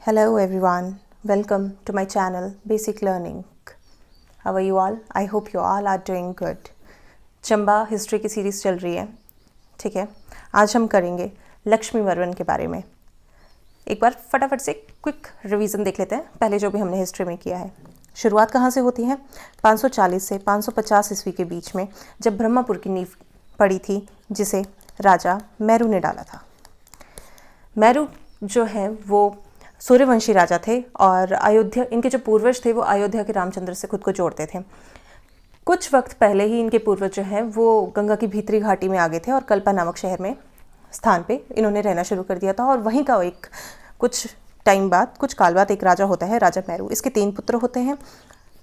Hello everyone, welcome to my channel Basic Learning. How are you all? I hope you all are doing good. Chamba history की series चल रही है, ठीक है। आज हम करेंगे लक्ष्मी वर्मन के बारे में। एक बार फटाफट से क्विक रिवीजन देख लेते हैं पहले जो भी हमने हिस्ट्री में किया है। शुरुआत कहाँ से होती है? 540 से 550 ईस्वी के बीच में, जब ब्रह्मपुर की नींव पड़ी थी, जिसे राजा मैरू ने डाला था। मैरू जो है वो सूर्यवंशी राजा थे और अयोध्या, इनके जो पूर्वज थे वो अयोध्या के रामचंद्र से खुद को जोड़ते थे। कुछ वक्त पहले ही इनके पूर्वज जो हैं वो गंगा की भीतरी घाटी में आ गए थे और कल्पा नामक शहर में स्थान पे इन्होंने रहना शुरू कर दिया था। और वहीं का एक कुछ काल बाद एक राजा होता है, राजा मैरू। इसके 3 पुत्र होते हैं,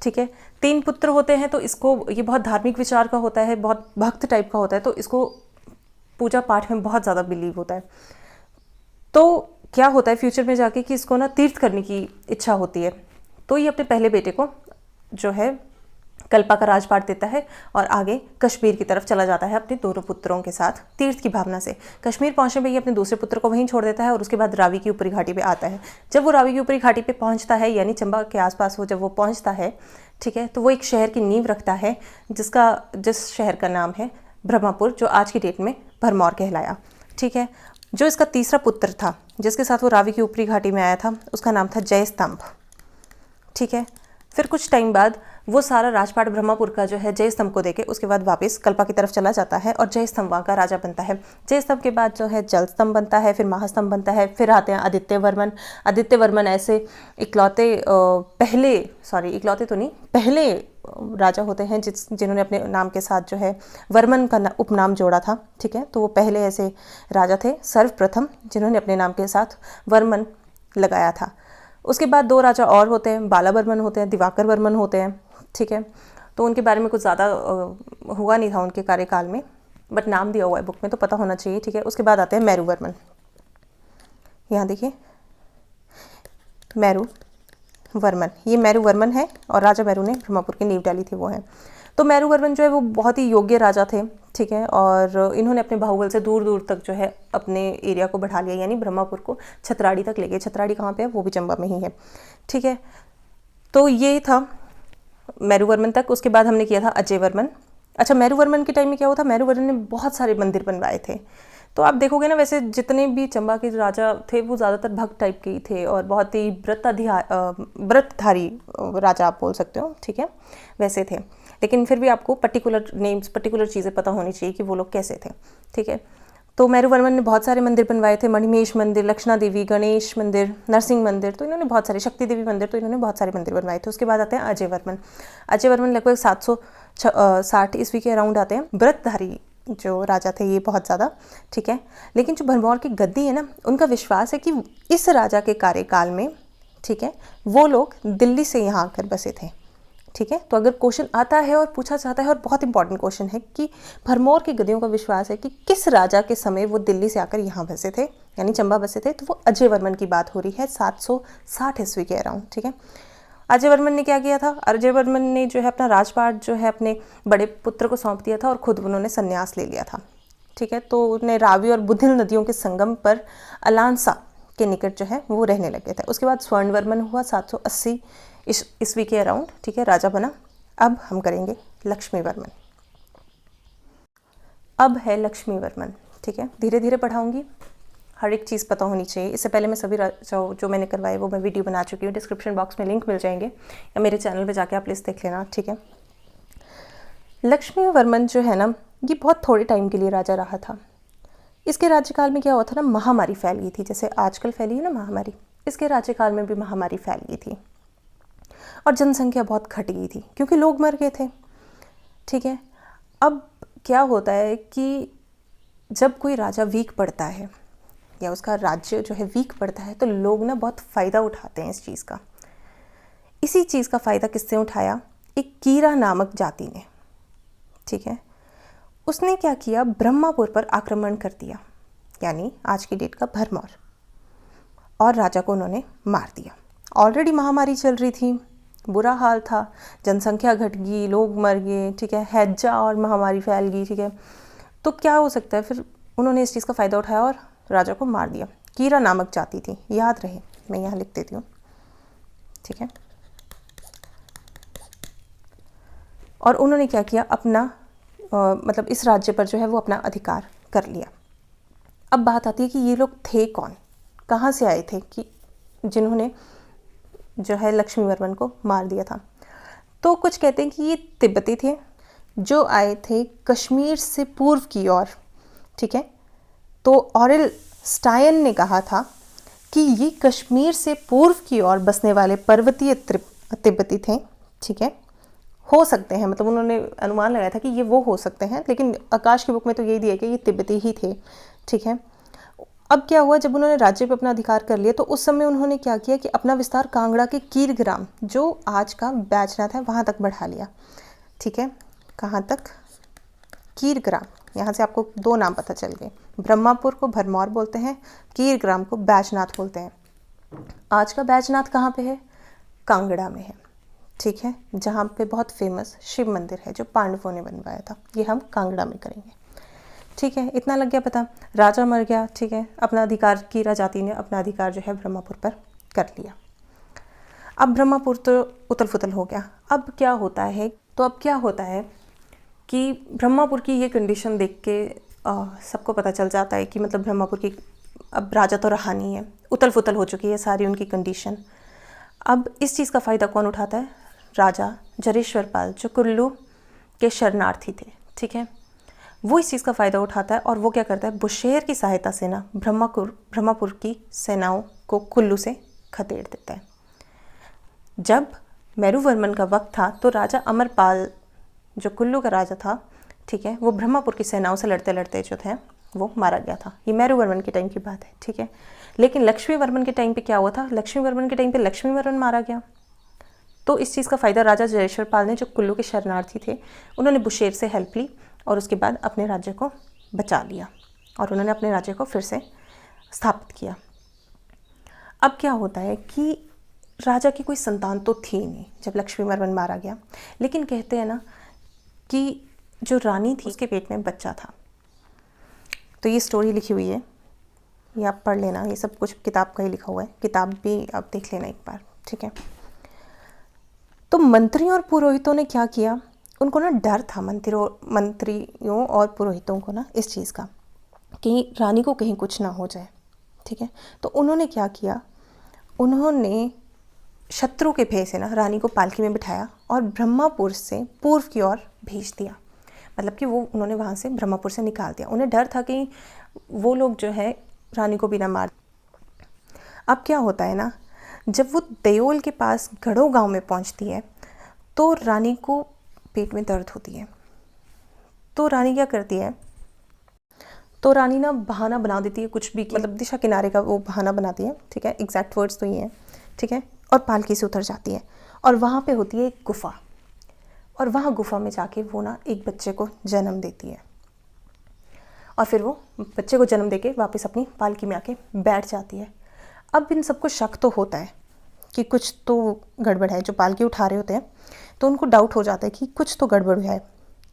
ठीक है। 3 पुत्र होते हैं तो इसको, ये बहुत धार्मिक विचार का होता है, बहुत भक्त टाइप का होता है, तो इसको पूजा पाठ में बहुत ज़्यादा बिलीव होता है। तो क्या होता है फ्यूचर में जाके कि इसको ना तीर्थ करने की इच्छा होती है, तो ये अपने पहले बेटे को जो है कल्पा का राजपाट देता है और आगे कश्मीर की तरफ चला जाता है अपने दोनों पुत्रों के साथ तीर्थ की भावना से। कश्मीर पहुंचने में ये अपने दूसरे पुत्र को वहीं छोड़ देता है और उसके बाद रावी की ऊपरी घाटी पे आता है। जब वो रावी की ऊपरी घाटी पे पहुंचता है, यानी चंबा के आसपास जब वो पहुंचता है, ठीक है, तो वो एक शहर की नींव रखता है जिस शहर का नाम है ब्रह्मपुर, जो आज की डेट में भरमौर कहलाया, ठीक है। जो इसका तीसरा पुत्र था जिसके साथ वो रावी की ऊपरी घाटी में आया था, उसका नाम था जयस्तंभ, ठीक है। फिर कुछ टाइम बाद वो सारा राजपाट ब्रह्मपुर का जो है जयस्तंभ को देके उसके बाद वापस कल्पा की तरफ चला जाता है और जयस्तंभ वहाँ का राजा बनता है। जयस्तंभ के बाद जो है जलस्तंभ बनता है, फिर महास्तंभ बनता है, फिर आते हैं आदित्य वर्मन। आदित्य वर्मन ऐसे पहले राजा होते हैं जिन्होंने अपने नाम के साथ जो है वर्मन का उपनाम जोड़ा था, ठीक है। तो वो पहले ऐसे राजा थे, सर्वप्रथम जिन्होंने अपने नाम के साथ वर्मन लगाया था। उसके बाद 2 राजा और होते हैं, बाला वर्मन होते हैं, दिवाकर वर्मन होते हैं, ठीक है। तो उनके बारे में कुछ ज़्यादा हुआ नहीं था उनके कार्यकाल में, बट नाम दिया हुआ है बुक में तो पता होना चाहिए, ठीक है। उसके बाद आते हैं मैरू वर्मन। यहाँ देखिए मैरू वर्मन, ये मैरू वर्मन है और राजा मैरू ने ब्रह्मपुर की नींव डाली थी वो है। तो मैरू वर्मन जो है वो बहुत ही योग्य राजा थे, ठीक है। और इन्होंने अपने बाहुबल से दूर दूर तक जो है अपने एरिया को बढ़ा लिया, यानी ब्रह्मपुर को छतराड़ी तक ले गए। छतराड़ी कहाँ पे है? वो भी चंबा में ही है, ठीक है। तो ये था मैरू वर्मन तक। उसके बाद हमने किया था अजय वर्मन। अच्छा, मैरू वर्मन के टाइम में क्या हुआ था? मैरू वर्मन ने बहुत सारे मंदिर बनवाए थे। तो आप देखोगे ना, वैसे जितने भी चंबा के राजा थे वो ज़्यादातर भक्त टाइप के ही थे और बहुत ही व्रतधारी राजा आप बोल सकते हो, ठीक है, वैसे थे। लेकिन फिर भी आपको पर्टिकुलर चीज़ें पता होनी चाहिए कि वो लोग कैसे थे, ठीक है। तो मैरू वर्मन ने बहुत सारे मंदिर बनवाए थे, मणिमेश मंदिर, लक्षणा देवी, गणेश मंदिर, नरसिंह मंदिर, तो इन्होंने बहुत सारे, शक्ति देवी मंदिर, तो इन्होंने बहुत सारे मंदिर बनवाए थे। उसके बाद आते हैं अजय वर्मन। अजय वर्मन लगभग 760 ईस्वी के अराउंड आते हैं। व्रतधारी जो राजा थे ये बहुत ज़्यादा, ठीक है। लेकिन जो भरमौर की गद्दी है ना, उनका विश्वास है कि इस राजा के कार्यकाल में, ठीक है, वो लोग दिल्ली से यहाँ आकर बसे थे, ठीक है। तो अगर क्वेश्चन आता है और पूछा जाता है, और बहुत इंपॉर्टेंट क्वेश्चन है कि भरमौर के गद्दियों का विश्वास है कि किस राजा के समय वो दिल्ली से आकर यहाँ बसे थे, यानी चंबा बसे थे, तो वो अजय वर्मन की बात हो रही है 760 ईस्वी के अराउंड, ठीक है। अजय वर्मन ने क्या किया था? अजय वर्मन ने जो है अपना राजपाट जो है अपने बड़े पुत्र को सौंप दिया था और खुद उन्होंने संन्यास ले लिया था, ठीक है। तो उन्हें रावी और बुधिल नदियों के संगम पर अलांसा के निकट जो है वो रहने लगे थे। उसके बाद स्वर्ण वर्मन हुआ 780 ईस्वी के अराउंड, ठीक है, राजा बना। अब हम करेंगे लक्ष्मी वर्मन। अब है लक्ष्मी वर्मन, ठीक है। धीरे धीरे पढ़ाऊंगी, हर एक चीज़ पता होनी चाहिए। इससे पहले मैं सभी जो मैंने करवाए वो मैं वीडियो बना चुकी हूँ, डिस्क्रिप्शन बॉक्स में लिंक मिल जाएंगे या मेरे चैनल पे जाके आप लिस्ट देख लेना, ठीक है। लक्ष्मी वर्मन जो है ना, ये बहुत थोड़े टाइम के लिए राजा रहा था। इसके राज्यकाल में क्या हुआ था ना, महामारी फैल गई थी, जैसे आजकल फैली है ना महामारी, इसके राज्यकाल में भी महामारी फैल गई थी और जनसंख्या बहुत घट गई थी क्योंकि लोग मर गए थे, ठीक है। अब क्या होता है कि जब कोई राजा वीक पड़ता है या उसका राज्य जो है वीक पड़ता है, तो लोग ना बहुत फ़ायदा उठाते हैं इस चीज़ का। इसी चीज़ का फ़ायदा किससे उठाया? एक कीरा नामक जाति ने, ठीक है। उसने क्या किया? ब्रह्मपुर पर आक्रमण कर दिया, यानी आज की डेट का भरमौर, और राजा को उन्होंने मार दिया। ऑलरेडी महामारी चल रही थी, बुरा हाल था, जनसंख्या घट गई, लोग मर गए, ठीक है, हैजा और महामारी फैल गई, ठीक है। तो क्या हो सकता है? फिर उन्होंने इस चीज़ का फ़ायदा उठाया और राजा को मार दिया। कीरा नामक जाति थी, याद रहे, मैं यहाँ लिख देती हूँ, ठीक है। और उन्होंने क्या किया, अपना मतलब इस राज्य पर जो है वो अपना अधिकार कर लिया। अब बात आती है कि ये लोग थे कौन, कहाँ से आए थे कि जिन्होंने जो है लक्ष्मीवर्मन को मार दिया था। तो कुछ कहते हैं कि ये तिब्बती थे जो आए थे कश्मीर से पूर्व की ओर, ठीक है। तो ऑरेल स्टाइन ने कहा था कि ये कश्मीर से पूर्व की ओर बसने वाले पर्वतीय तिब्बती थे, ठीक है। हो सकते हैं, मतलब उन्होंने अनुमान लगाया था कि ये वो हो सकते हैं, लेकिन आकाश की बुक में तो यही दिया कि ये तिब्बती ही थे, ठीक है। अब क्या हुआ, जब उन्होंने राज्य पर अपना अधिकार कर लिया तो उस समय उन्होंने क्या किया कि अपना विस्तार कांगड़ा के कीरग्राम, जो आज का बैजनाथ है, वहाँ तक बढ़ा लिया, ठीक है। कहाँ तक? कीरग्राम। यहाँ से आपको दो नाम पता चल गए, ब्रह्मापुर को भरमौर बोलते हैं, कीरग्राम को बैजनाथ बोलते हैं। आज का बैजनाथ कहाँ पे है? कांगड़ा में है, ठीक है, जहाँ पे बहुत फेमस शिव मंदिर है जो पांडवों ने बनवाया था। ये हम कांगड़ा में करेंगे, ठीक है। इतना लग गया पता। राजा मर गया, ठीक है, अपना अधिकार, कीरा जाति ने अपना अधिकार जो है ब्रह्मपुर पर कर लिया। अब ब्रह्मपुर तो उथल पुथल हो गया। अब क्या होता है, तो अब क्या होता है कि ब्रह्मपुर की ये कंडीशन देख के सबको पता चल जाता है कि मतलब ब्रह्मपुर की अब राजा तो रहा नहीं है, उथल पुथल हो चुकी है सारी उनकी कंडीशन। अब इस चीज़ का फ़ायदा कौन उठाता है? राजा जरेश्वर पाल, जो कुल्लू के शरणार्थी थे, ठीक है, वो इस चीज़ का फ़ायदा उठाता है। और वो क्या करता है, बुशेर की सहायता से ना ब्रह्मपुर की सेनाओं को कुल्लू से खदेड़ देता है। जब मेरुवर्मन का वक्त था तो राजा अमरपाल, जो कुल्लू का राजा था, ठीक है, वो ब्रह्मपुर की सेनाओं से लड़ते लड़ते जो थे वो मारा गया था। ये मेरुवर्मन के टाइम की बात है, ठीक है। लेकिन लक्ष्मीवर्मन के टाइम पे क्या हुआ था? लक्ष्मीवर्मन के टाइम पे लक्ष्मीवर्मन मारा गया। तो इस चीज़ का फ़ायदा राजा जरेश्वर पाल ने, जो कुल्लू के शरणार्थी थे, उन्होंने बुशेर से हेल्प ली और उसके बाद अपने राज्य को बचा लिया और उन्होंने अपने राज्य को फिर से स्थापित किया। अब क्या होता है कि राजा की कोई संतान तो थी नहीं जब लक्ष्मीवर्मन मारा गया, लेकिन कहते हैं ना कि जो रानी थी उसके पेट में बच्चा था। तो ये स्टोरी लिखी हुई है, ये आप पढ़ लेना, ये सब कुछ किताब का ही लिखा हुआ है, किताब भी आप देख लेना एक बार, ठीक है। तो मंत्रियों और पुरोहितों ने क्या किया, उनको ना डर था, मंत्रियों और पुरोहितों को ना इस चीज़ का कि रानी को कहीं कुछ ना हो जाए, ठीक है। तो उन्होंने क्या किया, उन्होंने शत्रु के भय से ना रानी को पालकी में बिठाया और ब्रह्मपुर से पूर्व की ओर भेज दिया। मतलब कि वो उन्होंने वहाँ से ब्रह्मपुर से निकाल दिया। उन्हें डर था कि वो लोग जो है रानी को भी ना मार। अब क्या होता है ना, जब वो देओल के पास गढ़ो गांव में पहुँचती है तो रानी को पेट में दर्द होती है। तो रानी क्या करती है, तो रानी ना बहाना बना देती है कुछ भी, मतलब दिशा किनारे का वो बहाना बनाती है, ठीक है, एग्जैक्ट वर्ड्स तो ये हैं, ठीक है। और पालकी से उतर जाती है और वहाँ पे होती है एक गुफा, और वहाँ गुफा में जाके वो ना एक बच्चे को जन्म देती है और फिर वो बच्चे को जन्म देके वापस अपनी पालकी में आके बैठ जाती है। अब इन सबको शक तो होता है कि कुछ तो गड़बड़ है। जो पालकी उठा रहे होते हैं तो उनको डाउट हो जाता है कि कुछ तो गड़बड़ है,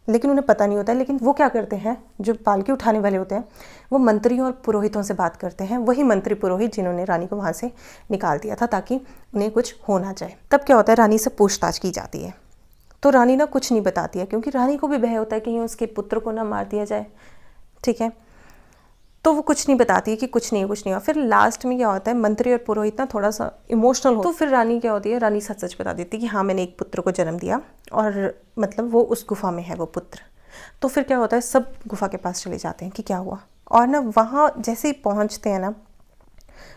लेकिन उन्हें पता नहीं होता है। लेकिन वो क्या करते हैं, जो पालकी उठाने वाले होते हैं वो मंत्रियों और पुरोहितों से बात करते हैं, वही मंत्री पुरोहित जिन्होंने रानी को वहाँ से निकाल दिया था ताकि उन्हें कुछ हो ना जाए। तब क्या होता है, रानी से पूछताछ की जाती है। तो रानी ना कुछ नहीं बताती है, क्योंकि रानी को भी भय होता है कि उसके पुत्र को ना मार दिया जाए, ठीक है। तो वो कुछ नहीं बताती है कि कुछ नहीं हुआ। फिर लास्ट में क्या होता है, मंत्री और पुरोहित ना थोड़ा सा इमोशनल हो, तो फिर रानी क्या होती है, रानी सच सच बता देती है कि हाँ मैंने एक पुत्र को जन्म दिया और मतलब वो उस गुफा में है वो पुत्र। तो फिर क्या होता है, सब गुफा के पास चले जाते हैं कि क्या हुआ। और ना वहाँ जैसे ही पहुँचते हैं ना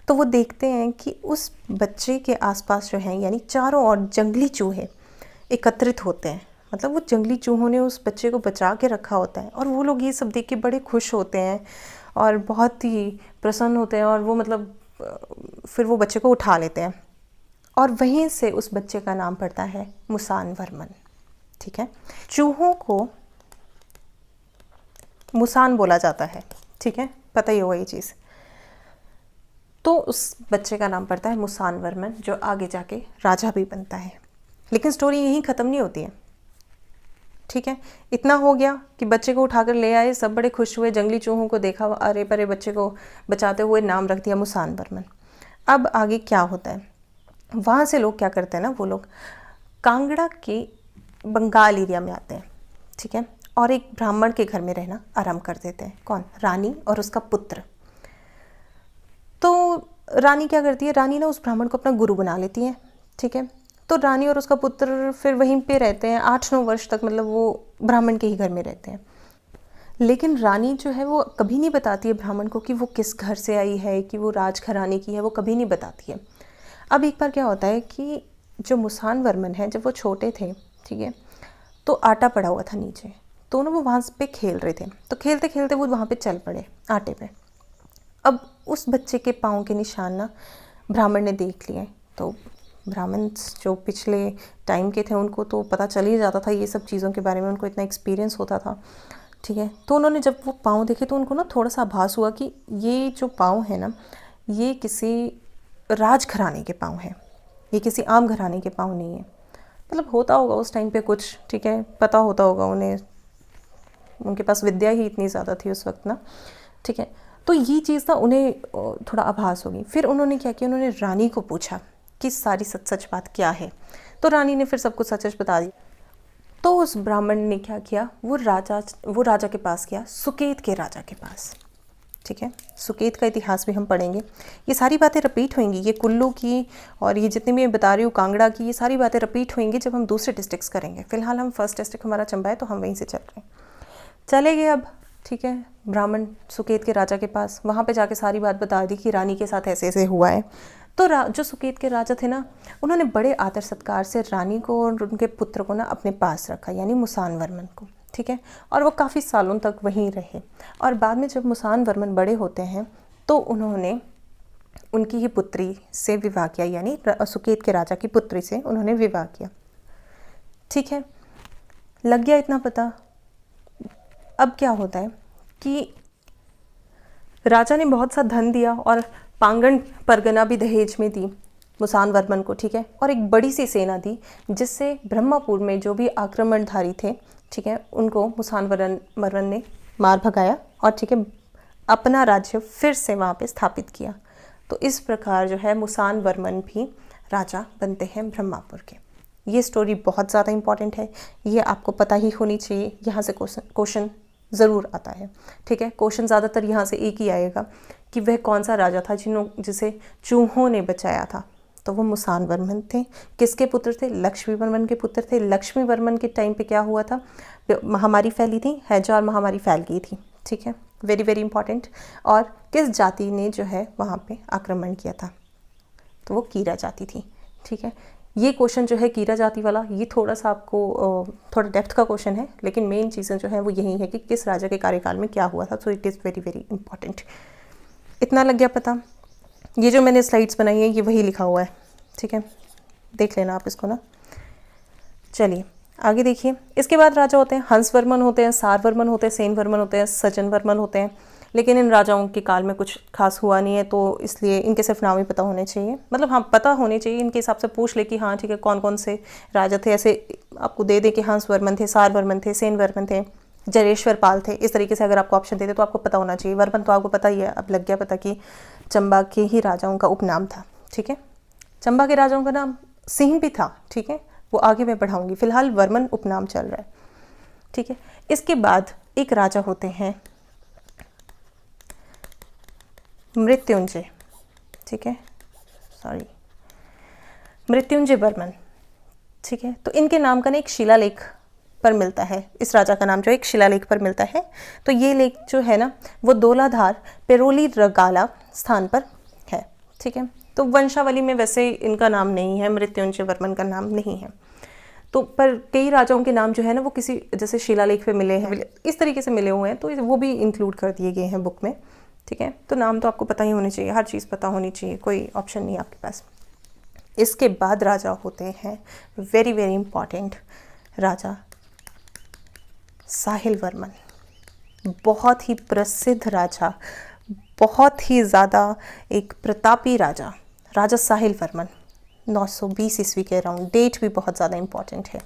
तो वो देखते हैं कि उस बच्चे के आसपास जो है, यानी चारों ओर जंगली चूहे एकत्रित होते हैं। मतलब वो जंगली चूहों ने उस बच्चे को बचा के रखा होता है और वो लोग ये सब देख के बड़े खुश होते हैं और बहुत ही प्रसन्न होते हैं। और वो मतलब फिर वो बच्चे को उठा लेते हैं और वहीं से उस बच्चे का नाम पड़ता है मुसानवर्मन, ठीक है। चूहों को मुसान बोला जाता है, ठीक है, पता ही होगा ये चीज़। तो उस बच्चे का नाम पड़ता है मुसानवर्मन, जो आगे जाके राजा भी बनता है। लेकिन स्टोरी यहीं ख़त्म नहीं होती है, ठीक है। इतना हो गया कि बच्चे को उठाकर ले आए, सब बड़े खुश हुए, जंगली चूहों को देखा, अरे परे बच्चे को बचाते हुए नाम रख दिया मुसानवर्मन। अब आगे क्या होता है, वहाँ से लोग क्या करते हैं ना, वो लोग कांगड़ा के बंगाल एरिया में आते हैं, ठीक है, और एक ब्राह्मण के घर में रहना आराम कर देते हैं। कौन? रानी और उसका पुत्र। तो रानी क्या करती है, रानी ना उस ब्राह्मण को अपना गुरु बना लेती है, ठीक है। तो रानी और उसका पुत्र फिर वहीं पे रहते हैं 8-9 वर्ष तक, मतलब वो ब्राह्मण के ही घर में रहते हैं। लेकिन रानी जो है वो कभी नहीं बताती है ब्राह्मण को कि वो किस घर से आई है, कि वो राजघराने की है, वो कभी नहीं बताती है। अब एक बार क्या होता है कि जो मुसान वर्मन है, जब वो छोटे थे, ठीक है, तो आटा पड़ा हुआ था नीचे, तो ना वो वहाँ पे खेल रहे थे, तो खेलते खेलते वो वहाँ पे चल पड़े आटे पे। अब उस बच्चे के पाँव के निशान ना ब्राह्मण ने देख लिए, तो ब्राह्मण जो पिछले टाइम के थे उनको तो पता चल ही जाता था ये सब चीज़ों के बारे में, उनको इतना एक्सपीरियंस होता था, ठीक है। तो उन्होंने जब वो पाँव देखे तो उनको ना थोड़ा सा आभास हुआ कि ये जो पाँव है ना, ये किसी राजघराने के पाँव हैं, ये किसी आम घराने के पाँव नहीं है। मतलब होता होगा उस टाइम पे कुछ, ठीक है, पता होता होगा उन्हें, उनके पास विद्या ही इतनी ज़्यादा थी उस वक्त ना, ठीक है। तो ये चीज़ ना उन्हें थोड़ा आभास होगी। फिर उन्होंने क्या किया, उन्होंने रानी को पूछा कि सारी सच सच बात क्या है। तो रानी ने फिर सब कुछ सच सच बता दिया। तो उस ब्राह्मण ने क्या किया, वो राजा के पास गया, सुकेत के राजा के पास, ठीक है। सुकेत का इतिहास भी हम पढ़ेंगे, ये सारी बातें रिपीट होंगी, ये कुल्लू की और ये जितनी भी मैं बता रही हूँ कांगड़ा की, ये सारी बातें रिपीट होंगी जब हम दूसरे डिस्ट्रिक्ट्स करेंगे। फिलहाल हम फर्स्ट डिस्ट्रिक्ट हमारा चंबा है, तो हम वहीं से चल रहे हैं, चले गए अब, ठीक है। ब्राह्मण सुकेत के राजा के पास, वहाँ पे जाके सारी बात बता दी कि रानी के साथ ऐसे ऐसे हुआ है। तो जो सुकेत के राजा थे ना, उन्होंने बड़े आदर सत्कार से रानी को और उनके पुत्र को ना अपने पास रखा, यानी मुसान वर्मन को, ठीक है। और वो काफ़ी सालों तक वहीं रहे। और बाद में जब मुसान वर्मन बड़े होते हैं तो उन्होंने उनकी ही पुत्री से विवाह किया, यानी सुकेत के राजा की पुत्री से उन्होंने विवाह किया, ठीक है। लग गया इतना पता। अब क्या होता है कि राजा ने बहुत सा धन दिया और पांगण परगना भी दहेज में दी मुसान वर्मन को, ठीक है, और एक बड़ी सी सेना दी जिससे ब्रह्मपुर में जो भी आक्रमणधारी थे, ठीक है, उनको मुसान वर्मन ने मार भगाया और, ठीक है, अपना राज्य फिर से वहाँ पे स्थापित किया। तो इस प्रकार जो है मुसान वर्मन भी राजा बनते हैं ब्रह्मपुर के। ये स्टोरी बहुत ज़्यादा इम्पॉर्टेंट है, ये आपको पता ही होनी चाहिए, यहाँ से क्वेश्चन ज़रूर आता है, ठीक है। क्वेश्चन ज़्यादातर यहाँ से एक ही आएगा कि वह कौन सा राजा था जिसे चूहों ने बचाया था। तो वो मुसान वर्मन थे। किसके पुत्र थे? लक्ष्मी वर्मन के पुत्र थे। लक्ष्मी वर्मन के टाइम पे क्या हुआ था? महामारी फैली थी, हैजा और महामारी फैल गई थी, ठीक है, वेरी वेरी इंपॉर्टेंट। और किस जाति ने जो है वहाँ पे आक्रमण किया था? तो वो कीरा जाति थी, ठीक है। ये क्वेश्चन जो है कीरा जाति वाला, ये थोड़ा सा आपको थोड़ा डेप्थ का क्वेश्चन है, लेकिन मेन चीज़ें जो है वो यही है कि किस राजा के कार्यकाल में क्या हुआ था। So it is very very important. इतना लग गया पता। ये जो मैंने स्लाइड्स बनाई है ये वही लिखा हुआ है, ठीक है, देख लेना आप इसको ना। चलिए आगे देखिए। इसके बाद राजा होते हैं हंस वर्मन होते हैं, सार वर्मन होते हैं, सेन वर्मन होते हैं, सजन वर्मन होते हैं। लेकिन इन राजाओं के काल में कुछ खास हुआ नहीं है, तो इसलिए इनके सिर्फ नाम ही पता होने चाहिए। मतलब हाँ, पता होने चाहिए, इनके हिसाब से पूछ ले कि हाँ ठीक है कौन कौन से राजा थे, ऐसे आपको दे दे कि हंस वर्मन थे, सार वर्मन थे, सेन वर्मन थे, जरेश्वर पाल थे। इस तरीके से अगर आपको ऑप्शन दे दे तो आपको पता होना चाहिए। वर्मन तो आपको पता ही है, अब लग गया पता कि चंबा के ही राजाओं का उपनाम था, ठीक है। चंबा के राजाओं का नाम सिंह भी था, ठीक है, वो आगे मैं बढ़ाऊंगी। फिलहाल वर्मन उपनाम चल रहा है, ठीक है। इसके बाद एक राजा होते हैं मृत्युंजय, ठीक है, सॉरी, मृत्युंजय वर्मन, ठीक है। तो इनके नाम का ना एक शिलालेख पर मिलता है, इस राजा का नाम जो एक शिलालेख पर मिलता है। तो ये लेख जो है ना वो दोलाधार पेरोली रगाला स्थान पर है, ठीक है। तो वंशावली में वैसे इनका नाम नहीं है, मृत्युंजय वर्मन का नाम नहीं है। तो पर कई राजाओं के नाम जो है ना वो किसी जैसे शिलालेख पे मिले हैं, इस तरीके से मिले हुए हैं, तो वो भी इंक्लूड कर दिए गए हैं बुक में, ठीक है। तो नाम तो आपको पता ही होने चाहिए, हर चीज़ पता होनी चाहिए, कोई ऑप्शन नहीं आपके पास। इसके बाद राजा होते हैं वेरी वेरी इंपॉर्टेंट राजा साहिल वर्मन। बहुत ही प्रसिद्ध राजा, बहुत ही ज़्यादा एक प्रतापी राजा, राजा साहिल वर्मन 920 ईस्वी के अराउंड। डेट भी बहुत ज़्यादा इम्पॉर्टेंट है।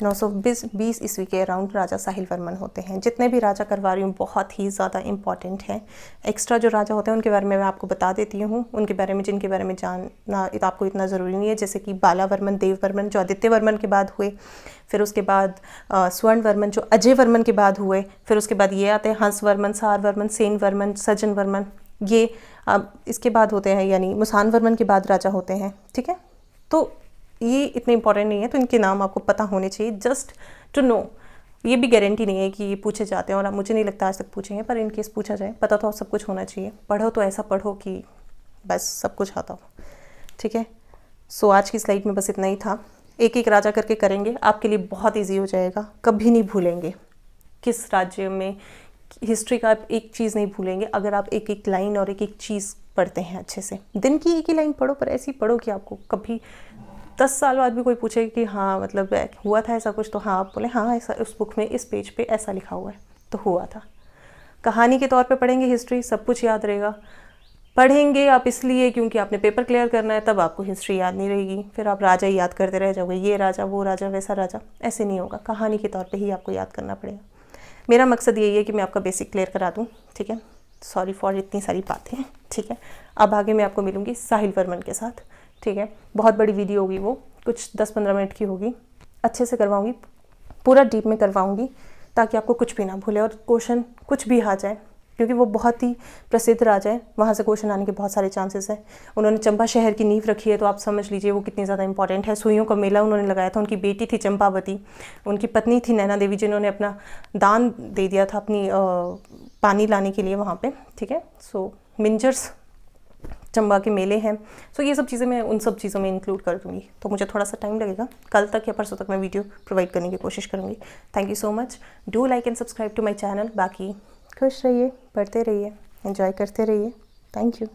920 ईस्वी के अराउंड राजा साहिल वर्मन होते हैं। जितने भी राजा करवा रही हूँ बहुत ही ज़्यादा इंपॉर्टेंट हैं। एक्स्ट्रा जो राजा होते हैं उनके बारे में मैं आपको बता देती हूँ, उनके बारे में जिनके बारे में जानना आपको इतना ज़रूरी नहीं है। जैसे कि बाला वर्मन, देव वर्मन जो आदित्य वर्मन के बाद हुए, फिर उसके बाद स्वर्ण वर्मन जो अजय वर्मन के बाद हुए, फिर उसके बाद ये आते हैं हंस वर्मन, सार वर्मन, सेन वर्मन, सज्जन वर्मन, ये इसके बाद होते हैं, यानी मुसान वर्मन के बाद राजा होते हैं। ठीक है, तो ये इतने इंपॉर्टेंट नहीं है, तो इनके नाम आपको पता होने चाहिए, जस्ट टू नो। ये भी गारंटी नहीं है कि ये पूछे जाते हैं, और मुझे नहीं लगता आज तक पूछेंगे, पर इन केस पूछा जाए पता तो सब कुछ होना चाहिए। पढ़ो तो ऐसा पढ़ो कि बस सब कुछ आता हो। ठीक है, सो आज की स्लाइड में बस इतना ही था। एक एक राजा करके करेंगे, आपके लिए बहुत ईजी हो जाएगा, कभी नहीं भूलेंगे किस राज्य में हिस्ट्री का आप एक चीज़ नहीं भूलेंगे अगर आप एक एक लाइन और एक एक चीज़ पढ़ते हैं अच्छे से। दिन की एक ही लाइन पढ़ो, पर ऐसी पढ़ो कि आपको कभी 10 साल बाद भी कोई पूछे कि हाँ मतलब हुआ था ऐसा कुछ, तो हाँ आप बोले हाँ ऐसा उस बुक में इस पेज पे ऐसा लिखा हुआ है, तो हुआ था। कहानी के तौर पे पढ़ेंगे हिस्ट्री, सब कुछ याद रहेगा। पढ़ेंगे आप इसलिए क्योंकि आपने पेपर क्लियर करना है, तब आपको हिस्ट्री याद नहीं रहेगी, फिर आप राजा ही याद करते रह जाओगे, ये राजा वो राजा वैसा राजा, ऐसे नहीं होगा। कहानी के तौर पर ही आपको याद करना पड़ेगा। मेरा मकसद यही है कि मैं आपका बेसिक क्लियर करा दूँ। ठीक है, सॉरी फॉर इतनी सारी बातें। ठीक है, अब आगे मैं आपको मिलूँगी साहिल वर्मन के साथ। ठीक है, बहुत बड़ी वीडियो होगी, वो कुछ 10-15 मिनट की होगी, अच्छे से करवाऊँगी, पूरा डीप में करवाऊँगी, ताकि आपको कुछ भी ना भूले और क्वेश्चन कुछ भी आ जाए, क्योंकि वो बहुत ही प्रसिद्ध राजा है, वहाँ से क्वेश्चन आने के बहुत सारे चांसेस हैं। उन्होंने चंपा शहर की नींव रखी है, तो आप समझ लीजिए वो कितनी ज़्यादा इंपॉर्टेंट है। सुइयों का मेला उन्होंने लगाया था, उनकी बेटी थी चंपावती, उनकी पत्नी थी नैना देवी, जिन्होंने अपना दान दे दिया था अपनी पानी लाने के लिए वहाँ पे। ठीक है, सो मिंजर्स चंबा के मेले हैं, सो ये सब चीज़ें मैं उन सब चीज़ों में इंक्लूड कर दूँगी। तो मुझे थोड़ा सा टाइम लगेगा, कल तक या परसों तक मैं वीडियो प्रोवाइड करने की कोशिश करूँगी। Thank you so much, do like and subscribe to my channel. बाकी खुश रहिए, पढ़ते रहिए, एंजॉय करते रहिए। Thank you.